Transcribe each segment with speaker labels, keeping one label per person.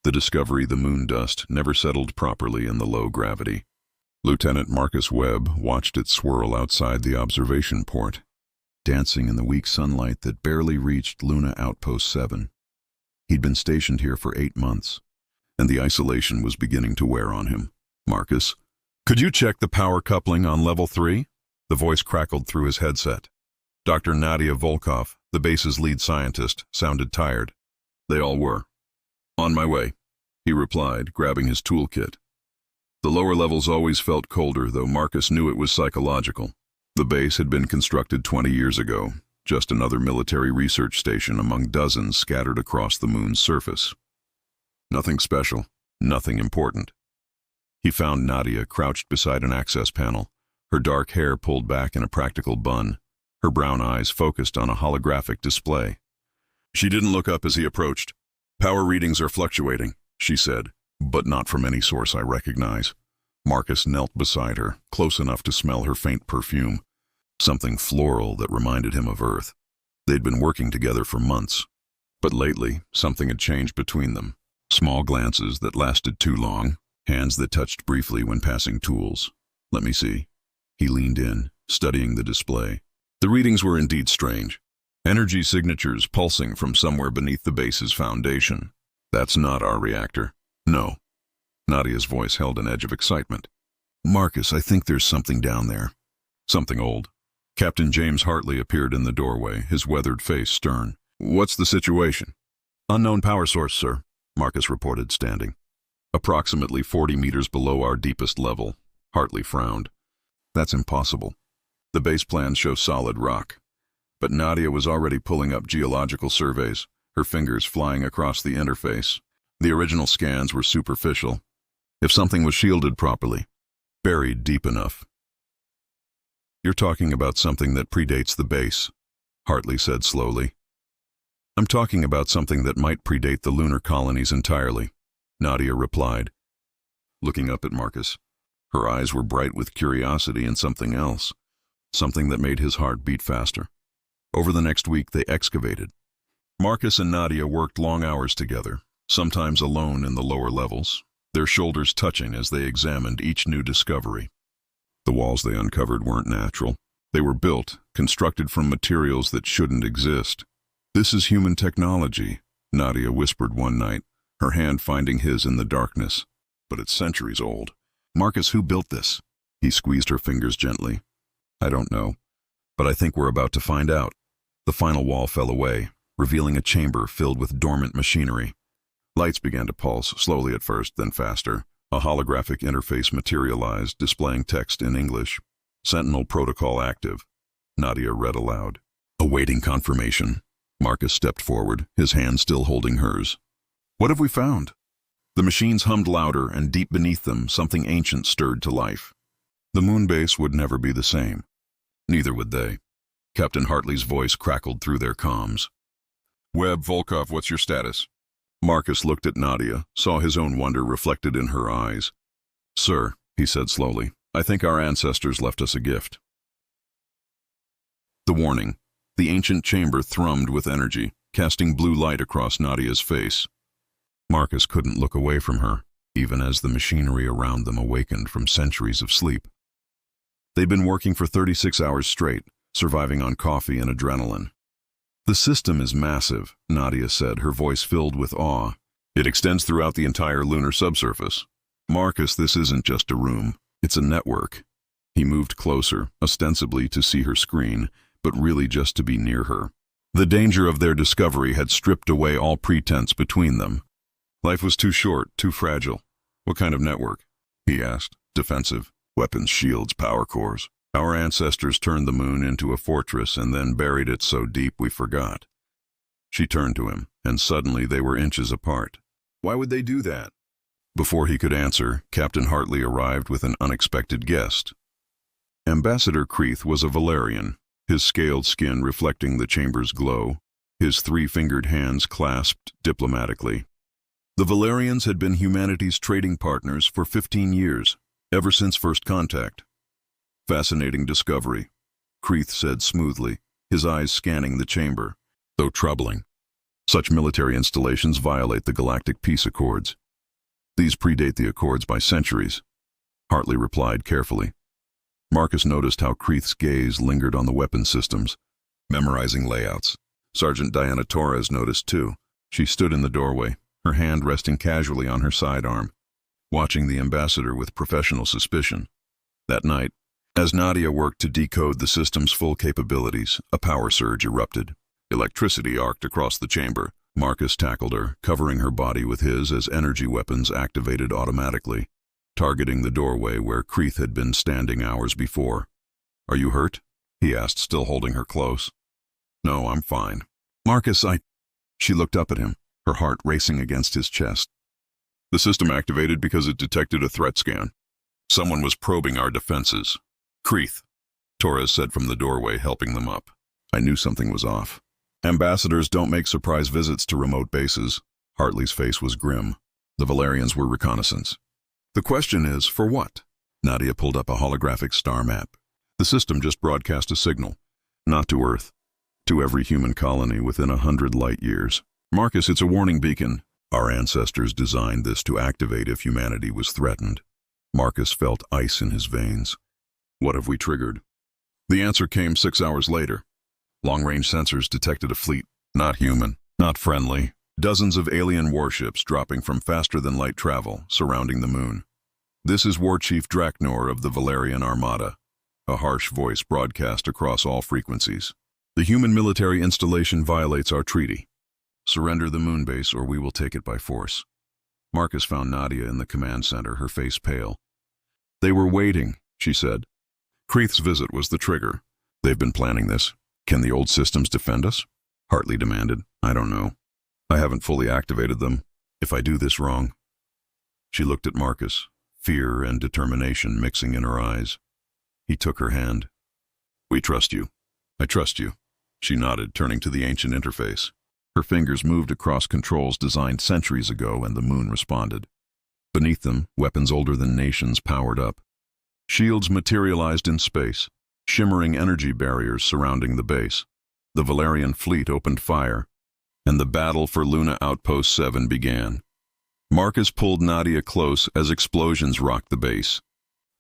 Speaker 1: The discovery the moon dust never settled properly in the low gravity. Lieutenant Marcus Webb watched it swirl outside the observation port, dancing in the weak sunlight that barely reached Luna Outpost 7. He'd been stationed here for 8 months, and the isolation was beginning to wear on him. "Marcus, could you check the power coupling on level 3? The voice crackled through his headset. Dr. Nadia Volkov, the base's lead scientist, sounded tired. They all were. "On my way," he replied, grabbing his toolkit. The lower levels always felt colder, though Marcus knew it was psychological. The base had been constructed 20 years ago, just another military research station among dozens scattered across the moon's surface. Nothing special, nothing important. He found Nadia crouched beside an access panel, her dark hair pulled back in a practical bun, her brown eyes focused on a holographic display. She didn't look up as he approached. "Power readings are fluctuating," she said, "but not from any source I recognize." Marcus knelt beside her, close enough to smell her faint perfume, something floral that reminded him of Earth. They'd been working together for months, but lately something had changed between them. Small glances that lasted too long, hands that touched briefly when passing tools. "Let me see." He leaned in, studying the display. The readings were indeed strange. Energy signatures pulsing from somewhere beneath the base's foundation. "That's not our reactor." "No." Nadia's voice held an edge of excitement. "Marcus, I think there's something down there." Something old. Captain James Hartley appeared in the doorway, his weathered face stern. "What's the situation?" "Unknown power source, sir," Marcus reported, standing. "Approximately 40 meters below our deepest level." Hartley frowned. "That's impossible. The base plans show solid rock." But Nadia was already pulling up geological surveys, her fingers flying across the interface. The original scans were superficial. If something was shielded properly, buried deep enough. "You're talking about something that predates the base," Hartley said slowly. "I'm talking about something that might predate the lunar colonies entirely," Nadia replied, looking up at Marcus. Her eyes were bright with curiosity and something else, something that made his heart beat faster. Over the next week, they excavated. Marcus and Nadia worked long hours together, sometimes alone in the lower levels, their shoulders touching as they examined each new discovery. The walls they uncovered weren't natural. They were built, constructed from materials that shouldn't exist. "This is human technology," Nadia whispered one night, her hand finding his in the darkness. "But it's centuries old." "Marcus, who built this?" He squeezed her fingers gently. "I don't know, but I think we're about to find out." The final wall fell away, revealing a chamber filled with dormant machinery. Lights began to pulse, slowly at first, then faster. A holographic interface materialized, displaying text in English. "Sentinel protocol active," Nadia read aloud. Awaiting confirmation, Marcus stepped forward, his hand still holding hers. "What have we found?" The machines hummed louder, and deep beneath them, something ancient stirred to life. The moon base would never be the same. Neither would they. Captain Hartley's voice crackled through their comms. "Webb, Volkov, what's your status?" Marcus looked at Nadia, saw his own wonder reflected in her eyes. "Sir," he said slowly, "I think our ancestors left us a gift." The warning. The ancient chamber thrummed with energy, casting blue light across Nadia's face. Marcus couldn't look away from her, even as the machinery around them awakened from centuries of sleep. They'd been working for 36 hours straight, surviving on coffee and adrenaline. "The system is massive," Nadia said, her voice filled with awe. "It extends throughout the entire lunar subsurface. Marcus, this isn't just a room. It's a network." He moved closer, ostensibly to see her screen, but really just to be near her. The danger of their discovery had stripped away all pretense between them. Life was too short, too fragile. "What kind of network?" he asked, defensive. "Weapons, shields, power cores. Our ancestors turned the moon into a fortress and then buried it so deep we forgot." She turned to him, and suddenly they were inches apart. "Why would they do that?" Before he could answer, Captain Hartley arrived with an unexpected guest. Ambassador Creeth was a Valerian, his scaled skin reflecting the chamber's glow, his three-fingered hands clasped diplomatically. The Valerians had been humanity's trading partners for 15 years, ever since first contact. "Fascinating discovery," Creeth said smoothly, his eyes scanning the chamber, though troubling. Such military installations violate the Galactic Peace Accords. These predate the Accords by centuries, Hartley replied carefully. Marcus noticed how Creeth's gaze lingered on the weapon systems, memorizing layouts. Sergeant Diana Torres noticed too. She stood in the doorway, her hand resting casually on her sidearm, watching the ambassador with professional suspicion. That night, as Nadia worked to decode the system's full capabilities, a power surge erupted. Electricity arced across the chamber. Marcus tackled her, covering her body with his as energy weapons activated automatically, targeting the doorway where Creeth had been standing hours before. "Are you hurt?" he asked, still holding her close. "No, I'm fine." "Marcus, She looked up at him, her heart racing against his chest. "The system activated because it detected a threat scan. Someone was probing our defenses." "Creeth," Torres said from the doorway, helping them up. "I knew something was off. Ambassadors don't make surprise visits to remote bases." Hartley's face was grim. The Valerians were reconnaissance. "The question is, for what?" Nadia pulled up a holographic star map. "The system just broadcast a signal. Not to Earth. To every human colony within 100 light years. Marcus, it's a warning beacon. Our ancestors designed this to activate if humanity was threatened." Marcus felt ice in his veins. "What have we triggered?" The answer came 6 hours later. Long-range sensors detected a fleet. Not human, not friendly. Dozens of alien warships dropping from faster-than-light travel, surrounding the moon. "This is War Chief Draknor of the Valerian Armada." A harsh voice broadcast across all frequencies. "The human military installation violates our treaty. Surrender the moon base or we will take it by force." Marcus found Nadia in the command center, her face pale. "They were waiting," she said. "Creeth's visit was the trigger. They've been planning this. Can the old systems defend us?" Hartley demanded. "I don't know. I haven't fully activated them. If I do this wrong..." She looked at Marcus, fear and determination mixing in her eyes. He took her hand. "We trust you." "I trust you." She nodded, turning to the ancient interface. Her fingers moved across controls designed centuries ago, and the moon responded. Beneath them, weapons older than nations powered up. Shields materialized in space, shimmering energy barriers surrounding the base. The Valerian fleet opened fire, and the battle for Luna Outpost 7 began. Marcus pulled Nadia close as explosions rocked the base.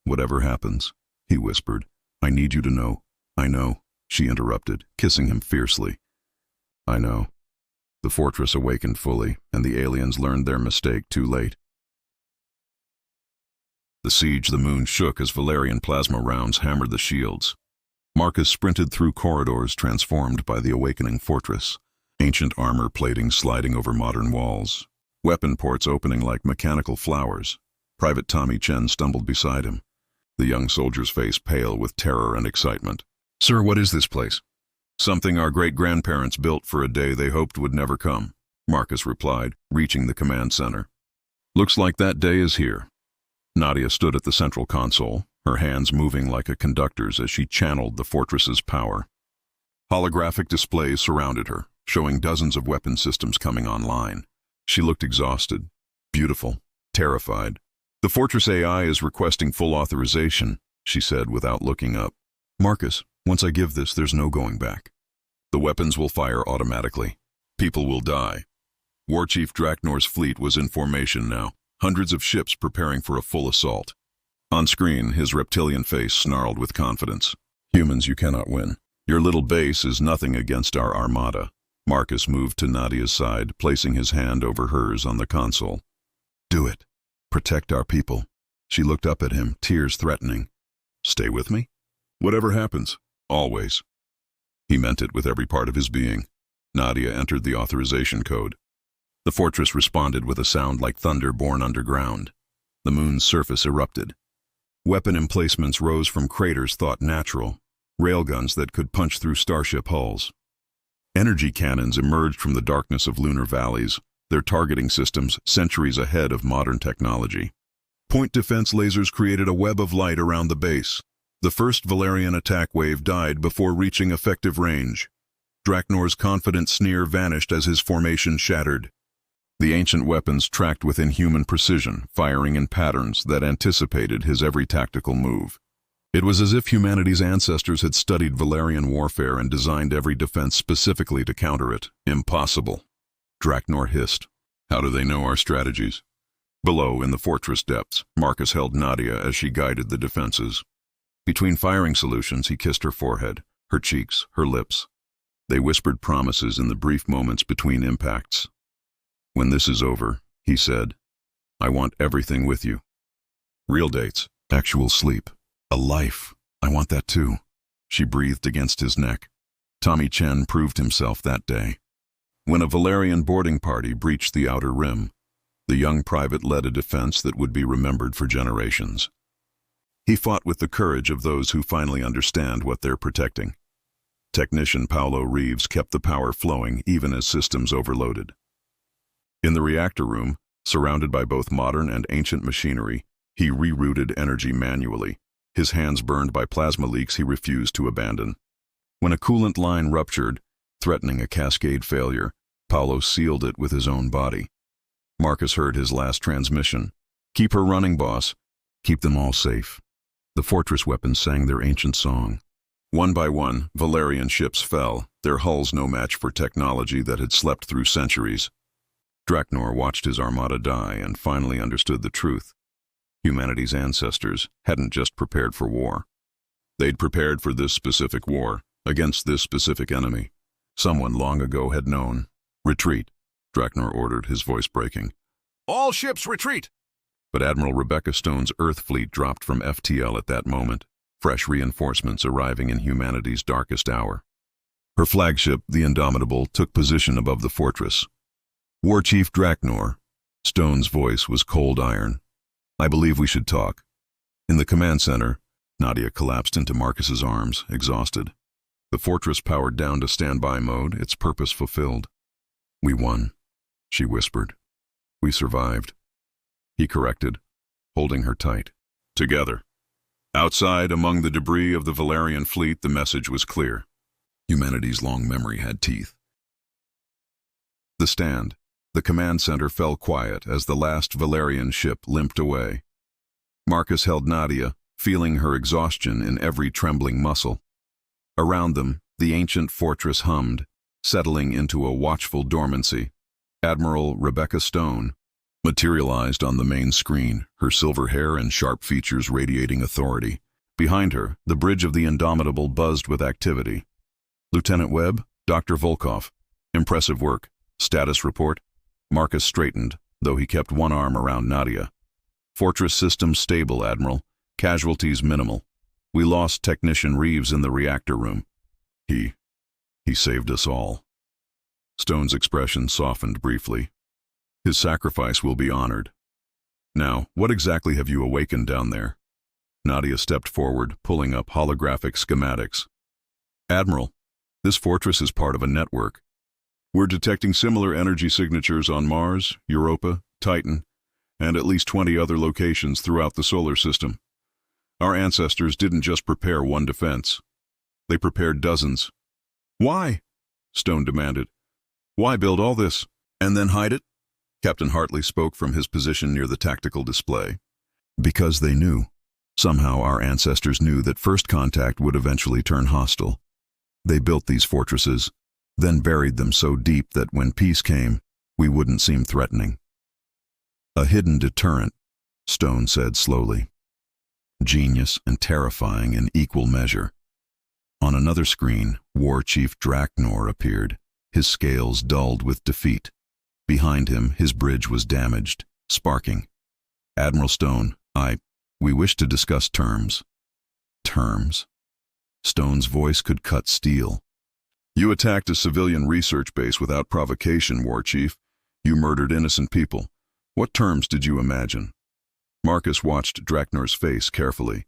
Speaker 1: "Whatever happens," he whispered, "I need you to know." "I know," she interrupted, kissing him fiercely. "I know." The fortress awakened fully, and the aliens learned their mistake too late. The siege the moon shook as Valerian plasma rounds hammered the shields. Marcus sprinted through corridors transformed by the awakening fortress, ancient armor plating sliding over modern walls, weapon ports opening like mechanical flowers. Private Tommy Chen stumbled beside him, the young soldier's face pale with terror and excitement. "Sir, what is this place?" "Something our great-grandparents built for a day they hoped would never come," Marcus replied, reaching the command center. "Looks like that day is here." Nadia stood at the central console, her hands moving like a conductor's as she channeled the fortress's power. Holographic displays surrounded her, showing dozens of weapon systems coming online. She looked exhausted, beautiful, terrified. "The fortress AI is requesting full authorization," she said without looking up. "Marcus, once I give this, there's no going back. The weapons will fire automatically. People will die." War Chief Draknor's fleet was in formation now, hundreds of ships preparing for a full assault. On screen, his reptilian face snarled with confidence. "Humans, you cannot win. Your little base is nothing against our armada." Marcus moved to Nadia's side, placing his hand over hers on the console. "Do it. Protect our people." She looked up at him, tears threatening. "Stay with me?" "Whatever happens. Always." He meant it with every part of his being. Nadia entered the authorization code. The fortress responded with a sound like thunder born underground. The moon's surface erupted. Weapon emplacements rose from craters thought natural, railguns that could punch through starship hulls. Energy cannons emerged from the darkness of lunar valleys, their targeting systems centuries ahead of modern technology. Point defense lasers created a web of light around the base. The first Valerian attack wave died before reaching effective range. Draknor's confident sneer vanished as his formation shattered. The ancient weapons tracked with inhuman precision, firing in patterns that anticipated his every tactical move. It was as if humanity's ancestors had studied Valerian warfare and designed every defense specifically to counter it. Impossible. Draknor hissed. How do they know our strategies? Below, in the fortress depths, Marcus held Nadia as she guided the defenses. Between firing solutions, he kissed her forehead, her cheeks, her lips. They whispered promises in the brief moments between impacts. When this is over, he said, I want everything with you. Real dates, actual sleep, a life. I want that too. She breathed against his neck. Tommy Chen proved himself that day. When a Valerian boarding party breached the outer rim, the young private led a defense that would be remembered for generations. He fought with the courage of those who finally understand what they're protecting. Technician Paulo Reeves kept the power flowing even as systems overloaded. In the reactor room, surrounded by both modern and ancient machinery, he rerouted energy manually. His hands burned by plasma leaks he refused to abandon. When a coolant line ruptured, threatening a cascade failure, Paulo sealed it with his own body. Marcus heard his last transmission. Keep her running, boss. Keep them all safe. The fortress weapons sang their ancient song. One by one, Valerian ships fell, their hulls no match for technology that had slept through centuries. Draknor watched his armada die and finally understood the truth. Humanity's ancestors hadn't just prepared for war. They'd prepared for this specific war, against this specific enemy. Someone long ago had known. Retreat, Draknor ordered, his voice breaking. All ships retreat! But Admiral Rebecca Stone's Earth fleet dropped from FTL at that moment, fresh reinforcements arriving in humanity's darkest hour. Her flagship, the Indomitable, took position above the fortress. War Chief Draknor, Stone's voice was cold iron. I believe we should talk. In the command center, Nadia collapsed into Marcus's arms, exhausted. The fortress powered down to standby mode, its purpose fulfilled. We won, she whispered. We survived. He corrected, holding her tight. Together. Outside, among the debris of the Valerian fleet, the message was clear. Humanity's long memory had teeth. The stand. The command center fell quiet as the last Valerian ship limped away. Marcus held Nadia, feeling her exhaustion in every trembling muscle. Around them, the ancient fortress hummed, settling into a watchful dormancy. Admiral Rebecca Stone materialized on the main screen, her silver hair and sharp features radiating authority. Behind her, the bridge of the Indomitable buzzed with activity. Lieutenant Webb, Dr. Volkov. Impressive work. Status report. Marcus straightened, though he kept one arm around Nadia. Fortress system stable, Admiral. Casualties minimal. We lost Technician Reeves in the reactor room. He saved us all. Stone's expression softened briefly. His sacrifice will be honored. Now, what exactly have you awakened down there? Nadia stepped forward, pulling up holographic schematics. Admiral, this fortress is part of a network. We're detecting similar energy signatures on Mars, Europa, Titan, and at least 20 other locations throughout the solar system. Our ancestors didn't just prepare one defense. They prepared dozens. Why? Stone demanded. Why build all this, and then hide it? Captain Hartley spoke from his position near the tactical display. Because they knew. Somehow our ancestors knew that first contact would eventually turn hostile. They built these fortresses, then buried them so deep that when peace came, we wouldn't seem threatening. A hidden deterrent, Stone said slowly. Genius and terrifying in equal measure. On another screen, War Chief Draknor appeared, his scales dulled with defeat. Behind him, his bridge was damaged, sparking. Admiral Stone, we wish to discuss terms. Terms? Stone's voice could cut steel. You attacked a civilian research base without provocation, War Chief. You murdered innocent people. What terms did you imagine? Marcus watched Draknor's face carefully.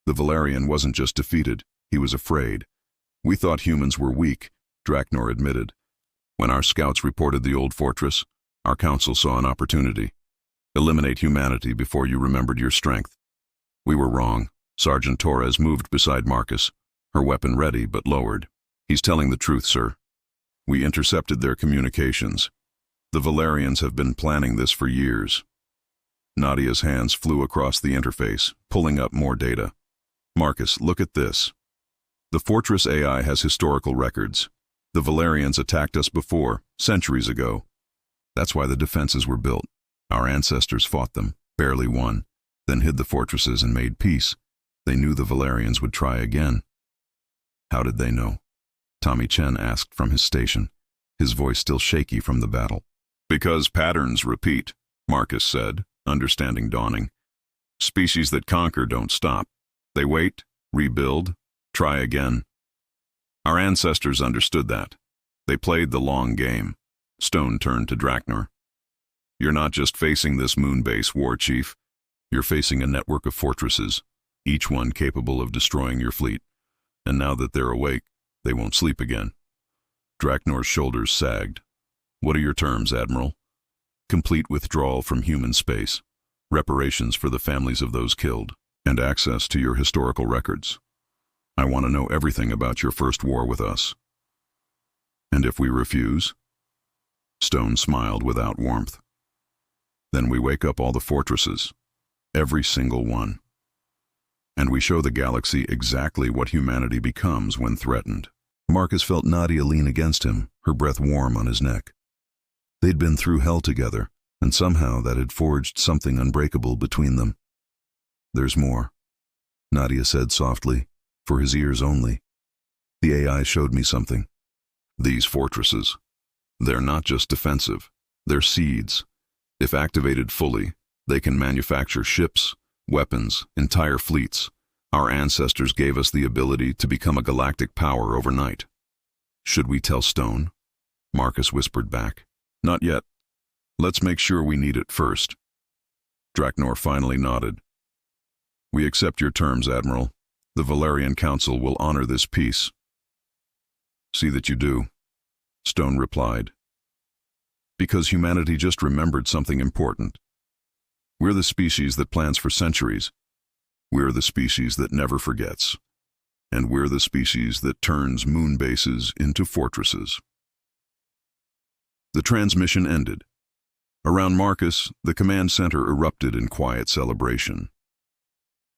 Speaker 1: The Valerian wasn't just defeated, he was afraid. We thought humans were weak, Draknor admitted. When our scouts reported the old fortress, our council saw an opportunity. Eliminate humanity before you remembered your strength. We were wrong. Sergeant Torres moved beside Marcus, her weapon ready but lowered. He's telling the truth, sir. We intercepted their communications. The Valerians have been planning this for years. Nadia's hands flew across the interface, pulling up more data. Marcus, look at this. The Fortress AI has historical records. The Valerians attacked us before, centuries ago. That's why the defenses were built. Our ancestors fought them, barely won, then hid the fortresses and made peace. They knew the Valerians would try again. How did they know? Tommy Chen asked from his station, his voice still shaky from the battle. Because patterns repeat, Marcus said, understanding dawning. Species that conquer don't stop. They wait, rebuild, try again. Our ancestors understood that. They played the long game. Stone turned to Draknor. You're not just facing this moon base, war chief. You're facing a network of fortresses, each one capable of destroying your fleet. And now that they're awake, they won't sleep again. Draknor's shoulders sagged. What are your terms, Admiral? Complete withdrawal from human space, reparations for the families of those killed, and access to your historical records. I want to know everything about your first war with us. And if we refuse? Stone smiled without warmth. Then we wake up all the fortresses, every single one. And we show the galaxy exactly what humanity becomes when threatened. Marcus felt Nadia lean against him, her breath warm on his neck. They'd been through hell together, and somehow that had forged something unbreakable between them. There's more, Nadia said softly, for his ears only. The AI showed me something. These fortresses, they're not just defensive, they're seeds. If activated fully, they can manufacture ships, weapons, entire fleets. Our ancestors gave us the ability to become a galactic power overnight. Should we tell Stone? Marcus whispered back. Not yet. Let's make sure we need it first. Draknor finally nodded. We accept your terms, Admiral. The Valerian Council will honor this peace. See that you do, Stone replied. Because humanity just remembered something important. We're the species that plans for centuries. We're the species that never forgets. And we're the species that turns moon bases into fortresses. The transmission ended. Around Marcus, the command center erupted in quiet celebration.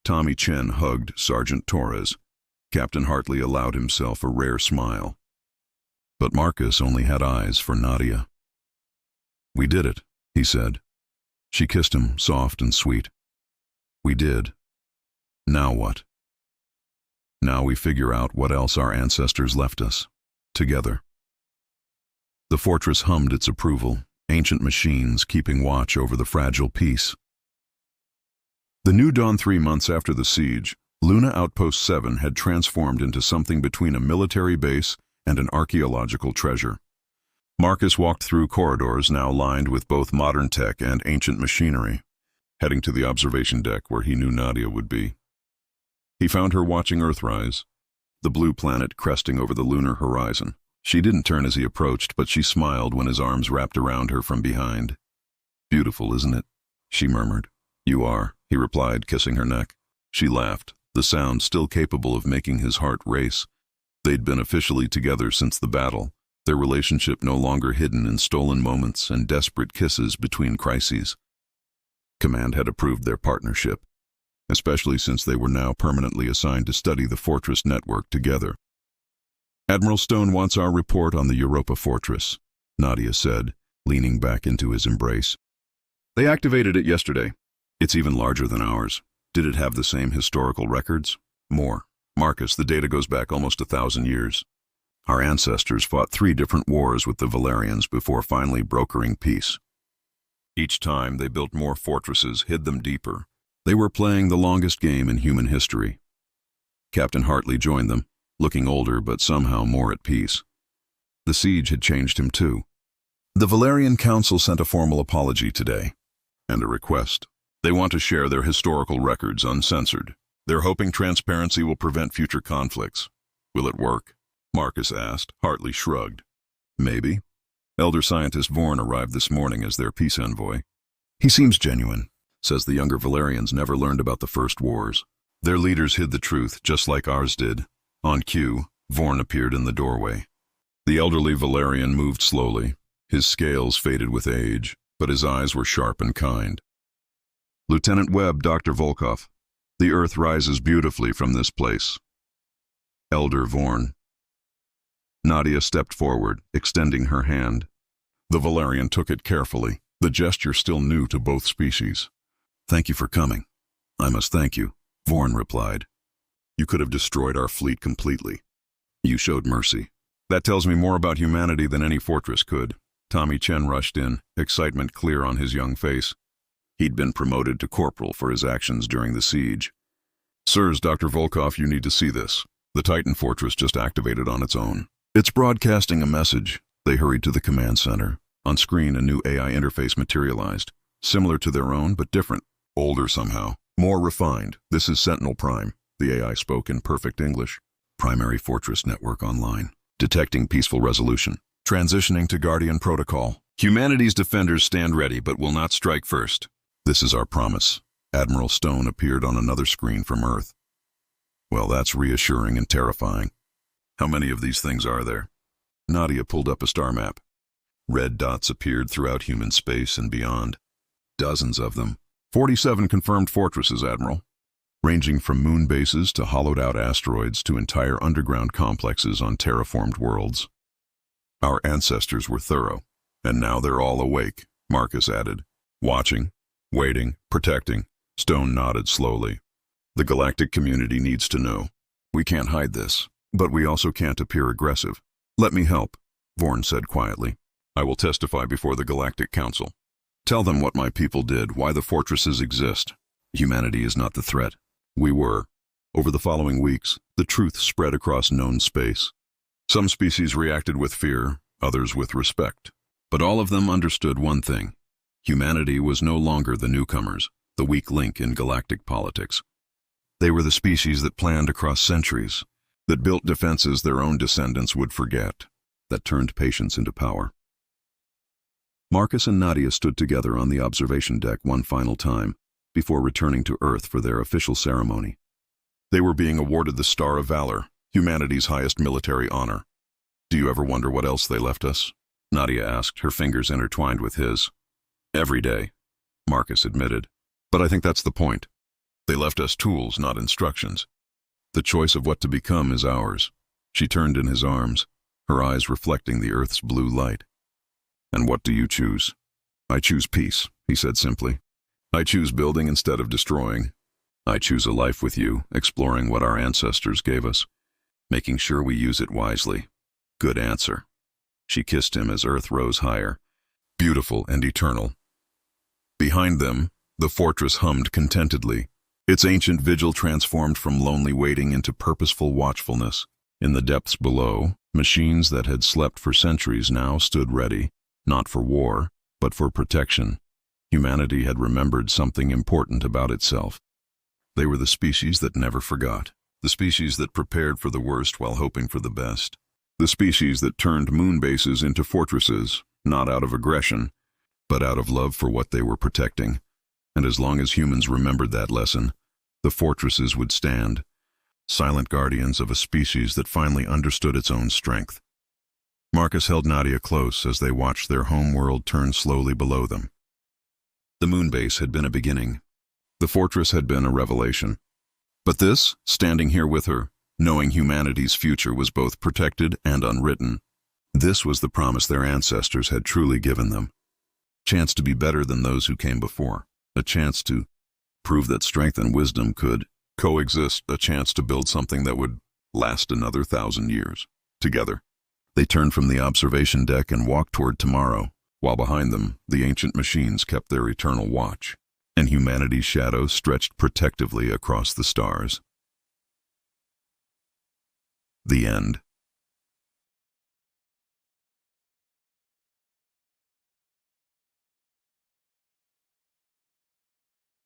Speaker 1: Tommy Chen hugged Sergeant Torres. Captain Hartley allowed himself a rare smile. But Marcus only had eyes for Nadia. We did it, he said. She kissed him, soft and sweet. We did. Now what? Now we figure out what else our ancestors left us, together. The fortress hummed its approval, ancient machines keeping watch over the fragile peace. The new dawn 3 months after the siege, Luna Outpost 7 had transformed into something between a military base and an archaeological treasure. Marcus walked through corridors now lined with both modern tech and ancient machinery, heading to the observation deck where he knew Nadia would be. He found her watching Earthrise, the blue planet cresting over the lunar horizon. She didn't turn as he approached, but she smiled when his arms wrapped around her from behind. Beautiful, isn't it? She murmured. You are, he replied, kissing her neck. She laughed, the sound still capable of making his heart race. They'd been officially together since the battle, their relationship no longer hidden in stolen moments and desperate kisses between crises. Command had approved their partnership, especially since they were now permanently assigned to study the fortress network together. Admiral Stone wants our report on the Europa Fortress, Nadia said, leaning back into his embrace. They activated it yesterday. It's even larger than ours. Did it have the same historical records? More. Marcus, the data goes back almost 1,000 years. Our ancestors fought 3 different wars with the Valerians before finally brokering peace. Each time they built more fortresses, hid them deeper. They were playing the longest game in human history. Captain Hartley joined them, looking older but somehow more at peace. The siege had changed him too. The Valerian Council sent a formal apology today, and a request. They want to share their historical records uncensored. They're hoping transparency will prevent future conflicts. Will it work? Marcus asked. Hartley shrugged. Maybe. Elder Scientist Vorn arrived this morning as their peace envoy. He seems genuine. Says the younger Valerians never learned about the first wars. Their leaders hid the truth, just like ours did. On cue, Vorn appeared in the doorway. The elderly Valerian moved slowly. His scales faded with age, but his eyes were sharp and kind. Lieutenant Webb, Dr. Volkov. The Earth rises beautifully from this place. Elder Vorn. Nadia stepped forward, extending her hand. The Valerian took it carefully, the gesture still new to both species. "Thank you for coming." "I must thank you," Vorn replied. "You could have destroyed our fleet completely. You showed mercy." "That tells me more about humanity than any fortress could." Tommy Chen rushed in, excitement clear on his young face. He'd been promoted to corporal for his actions during the siege. "Sirs, Dr. Volkov, you need to see this. The Titan Fortress just activated on its own. It's broadcasting a message." They hurried to the command center. On screen, a new AI interface materialized, similar to their own, but different. Older somehow. More refined. "This is Sentinel Prime," the AI spoke in perfect English. "Primary Fortress Network online. Detecting peaceful resolution. Transitioning to Guardian Protocol. Humanity's defenders stand ready, but will not strike first. This is our promise." Admiral Stone appeared on another screen from Earth. "Well, that's reassuring and terrifying. How many of these things are there?" Nadia pulled up a star map. Red dots appeared throughout human space and beyond. Dozens of them. 47 confirmed fortresses, Admiral. Ranging from moon bases to hollowed-out asteroids to entire underground complexes on terraformed worlds. "Our ancestors were thorough, and now they're all awake," Marcus added. "Watching, waiting, protecting." Stone nodded slowly. "The galactic community needs to know. We can't hide this, but we also can't appear aggressive." "Let me help," Vorn said quietly. "I will testify before the Galactic Council. Tell them what my people did, why the fortresses exist. Humanity is not the threat. We were." Over the following weeks, the truth spread across known space. Some species reacted with fear, others with respect. But all of them understood one thing. Humanity was no longer the newcomers, the weak link in galactic politics. They were the species that planned across centuries, that built defenses their own descendants would forget, that turned patience into power. Marcus and Nadia stood together on the observation deck one final time, before returning to Earth for their official ceremony. They were being awarded the Star of Valor, humanity's highest military honor. "Do you ever wonder what else they left us?" Nadia asked, her fingers intertwined with his. "Every day," Marcus admitted. "But I think that's the point. They left us tools, not instructions. The choice of what to become is ours." She turned in his arms, her eyes reflecting the Earth's blue light. "And what do you choose?" "I choose peace," he said simply. "I choose building instead of destroying. I choose a life with you, exploring what our ancestors gave us, making sure we use it wisely." "Good answer." She kissed him as Earth rose higher, beautiful and eternal. Behind them, the fortress hummed contentedly, its ancient vigil transformed from lonely waiting into purposeful watchfulness. In the depths below, machines that had slept for centuries now stood ready, not for war, but for protection. Humanity had remembered something important about itself. They were the species that never forgot, the species that prepared for the worst while hoping for the best, the species that turned moon bases into fortresses, not out of aggression, but out of love for what they were protecting. And as long as humans remembered that lesson, the fortresses would stand, silent guardians of a species that finally understood its own strength. Marcus held Nadia close as they watched their home world turn slowly below them. The moon base had been a beginning. The fortress had been a revelation. But this, standing here with her, knowing humanity's future was both protected and unwritten, this was the promise their ancestors had truly given them. Chance to be better than those who came before. A chance to prove that strength and wisdom could coexist. A chance to build something that would last another 1,000 years. Together. They turned from the observation deck and walked toward tomorrow, while behind them, the ancient machines kept their eternal watch, and humanity's shadow stretched protectively across the stars. The end.